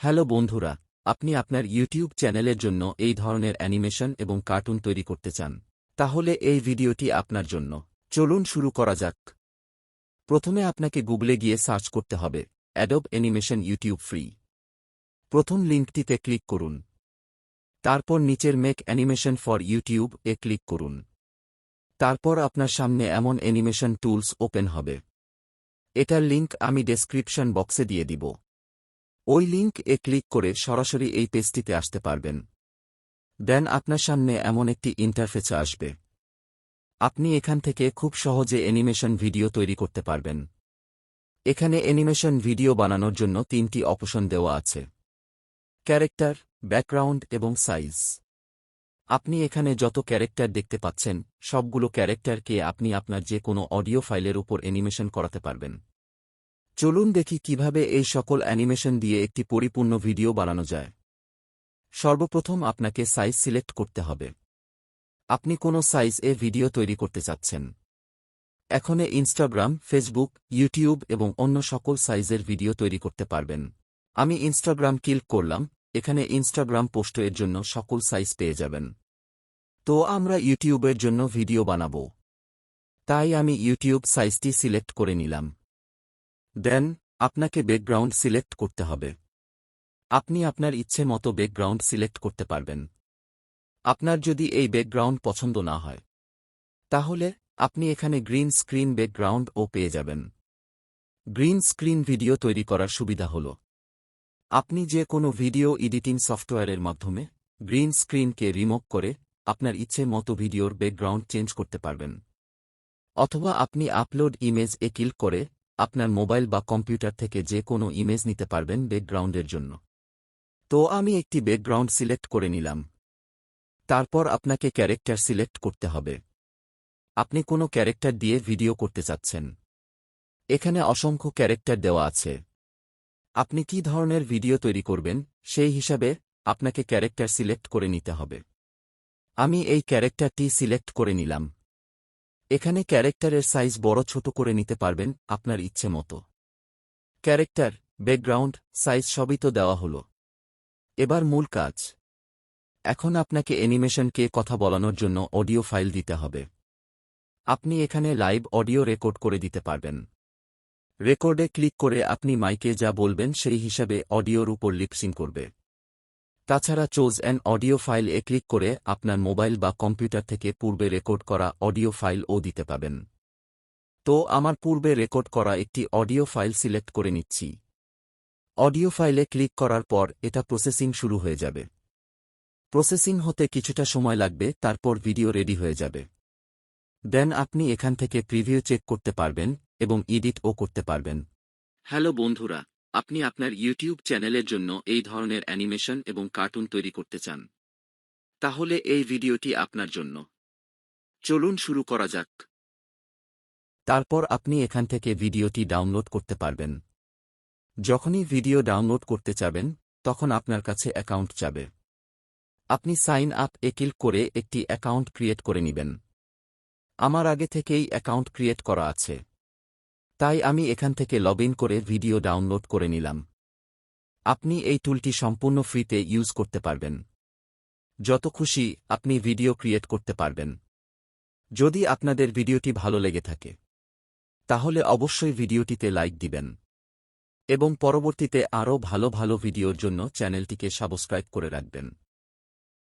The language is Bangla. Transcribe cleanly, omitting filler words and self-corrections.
হ্যালো বন্ধুরা, আপনি আপনার ইউটিউব চ্যানেলের জন্য এই ধরনের অ্যানিমেশন এবং কার্টুন তৈরি করতে চান। তাহলে এই ভিডিওটি আপনার জন্য। চলুন শুরু করা যাক। প্রথমে আপনাকে গুগলে গিয়ে সার্চ করতে হবে অ্যাডোব অ্যানিমেশন ইউটিউব ফ্রি। প্রথম লিঙ্কটিতে ক্লিক করুন। তারপর নিচের make animation for YouTube A click করুন। তারপর আপনার সামনে এমন অ্যানিমেশন টুলস ওপেন হবে। এটার লিঙ্ক আমি ডেসক্রিপশন বক্সে দিয়ে দিব। ওই লিঙ্ক এ ক্লিক করে সরাসরি এই পেজটিতে আসতে পারবেন। দেন আপনার সামনে এমন একটি ইন্টারফেস আসবে। আপনি এখান থেকে খুব সহজে অ্যানিমেশন ভিডিও তৈরি করতে পারবেন। এখানে অ্যানিমেশন ভিডিও বানানোর জন্য 3টি অপশন দেওয়া আছে: ক্যারেক্টার, ব্যাকগ্রাউন্ড এবং সাইজ। আপনি এখানে যত ক্যারেক্টার দেখতে পাচ্ছেন, সবগুলো ক্যারেক্টারকে আপনি আপনার যে কোনো অডিও ফাইলের উপর অ্যানিমেশন করাতে পারবেন। চলুন দেখি কিভাবে এই সকল অ্যানিমেশন দিয়ে একটি পরিপূর্ণ ভিডিও বানানো যায়। সর্বপ্রথম আপনাকে সাইজ সিলেক্ট করতে হবে। আপনি কোনো সাইজ এ ভিডিও তৈরি করতে চাচ্ছেন। এখানে ইনস্টাগ্রাম, ফেসবুক, ইউটিউব এবং অন্য সকল সাইজের ভিডিও তৈরি করতে পারবেন। আমি ইনস্টাগ্রাম ক্লিক করলাম। এখানে ইনস্টাগ্রাম পোস্টের জন্য সকল সাইজ পেয়ে যাবেন। তো আমরা ইউটিউবের জন্য ভিডিও বানাবো, তাই আমি ইউটিউব সাইজটি সিলেক্ট করে নিলাম। দেন আপনাকে ব্যাকগ্রাউন্ড সিলেক্ট করতে হবে। আপনি আপনার ইচ্ছে মতো ব্যাকগ্রাউন্ড সিলেক্ট করতে পারবেন। আপনার যদি এই ব্যাকগ্রাউন্ড পছন্দ না হয়, তাহলে আপনি এখানে গ্রিন স্ক্রিন ব্যাকগ্রাউন্ড ও পেয়ে যাবেন। গ্রিন স্ক্রিন ভিডিও তৈরি করার সুবিধা হল, আপনি যে কোনো ভিডিও এডিটিং সফটওয়্যারের মাধ্যমে গ্রিন স্ক্রিনকে রিমুভ করে আপনার ইচ্ছে মতো ভিডিওর ব্যাকগ্রাউন্ড চেঞ্জ করতে পারবেন। অথবা আপনি আপলোড ইমেজ এ ক্লিক করে আপনার মোবাইল বা কম্পিউটার থেকে যে কোনো ইমেজ নিতে পারবেন ব্যাকগ্রাউন্ডের জন্য। তো আমি একটি ব্যাকগ্রাউন্ড সিলেক্ট করে নিলাম। তারপর আপনাকে ক্যারেক্টার সিলেক্ট করতে হবে। আপনি কোনো ক্যারেক্টার দিয়ে ভিডিও করতে চাচ্ছেন। এখানে অসংখ্য ক্যারেক্টার দেওয়া আছে। আপনি কী ধরনের ভিডিও তৈরি করবেন, সেই হিসাবে আপনাকে ক্যারেক্টার সিলেক্ট করে নিতে হবে। আমি এই ক্যারেক্টারটি সিলেক্ট করে নিলাম। এখানে ক্যারেক্টারের সাইজ বড় ছোট করে নিতে পারবেন আপনার ইচ্ছে মতো। ক্যারেক্টার, ব্যাকগ্রাউন্ড, সাইজ সবই তো দেওয়া হলো। এবার মূল কাজ। এখন আপনাকে অ্যানিমেশনকে কথা বলানোর জন্য অডিও ফাইল দিতে হবে। আপনি এখানে লাইভ অডিও রেকর্ড করে দিতে পারবেন। রেকর্ডে ক্লিক করে আপনি মাইকে যা বলবেন সেই হিসাবে অডিওর উপর লিপসিং করবে। তাছাড়া choose an audio file A click করে আপনার মোবাইল বা কম্পিউটার থেকে পূর্বে রেকর্ড করা অডিও ফাইল ও দিতে পাবেন। তো আমার পূর্বে রেকর্ড করা একটি অডিও ফাইল সিলেক্ট করে নিচ্ছি। অডিও ফাইলে ক্লিক করার পর এটা প্রসেসিং শুরু হয়ে যাবে। প্রসেসিং হতে কিছুটা সময় লাগবে, তারপর ভিডিও রেডি হয়ে যাবে। দেন আপনি এখান থেকে প্রিভিউ চেক করতে পারবেন এবং এডিট ও করতে পারবেন। হ্যালো বন্ধুরা, আপনি আপনার ইউটিউব চ্যানেলের জন্য এই ধরনের অ্যানিমেশন এবং কার্টুন তৈরি করতে চান। তাহলে এই ভিডিওটি আপনার জন্য। চলুন শুরু করা যাক। তারপর আপনি এখান থেকে ভিডিওটি ডাউনলোড করতে পারবেন। যখনই ভিডিও ডাউনলোড করতে চাবেন, তখন আপনার কাছে অ্যাকাউন্ট চাবে। আপনি সাইন আপ এ ক্লিক করে একটি অ্যাকাউন্ট ক্রিয়েট করে নেবেন। আমার আগে থেকেই অ্যাকাউন্ট ক্রিয়েট করা আছে, তাই আমি এখান থেকে লগইন করে ভিডিও ডাউনলোড করে নিলাম। আপনি এই টুলটি সম্পূর্ণ ফ্রিতে ইউজ করতে পারবেন। যত খুশি আপনি ভিডিও ক্রিয়েট করতে পারবেন। যদি আপনাদের ভিডিওটি ভালো লেগে থাকে, তাহলে অবশ্যই ভিডিওটিতে লাইক দিবেন এবং পরবর্তীতে আরও ভালো ভালো ভিডিওর জন্য চ্যানেলটিকে সাবস্ক্রাইব করে রাখবেন।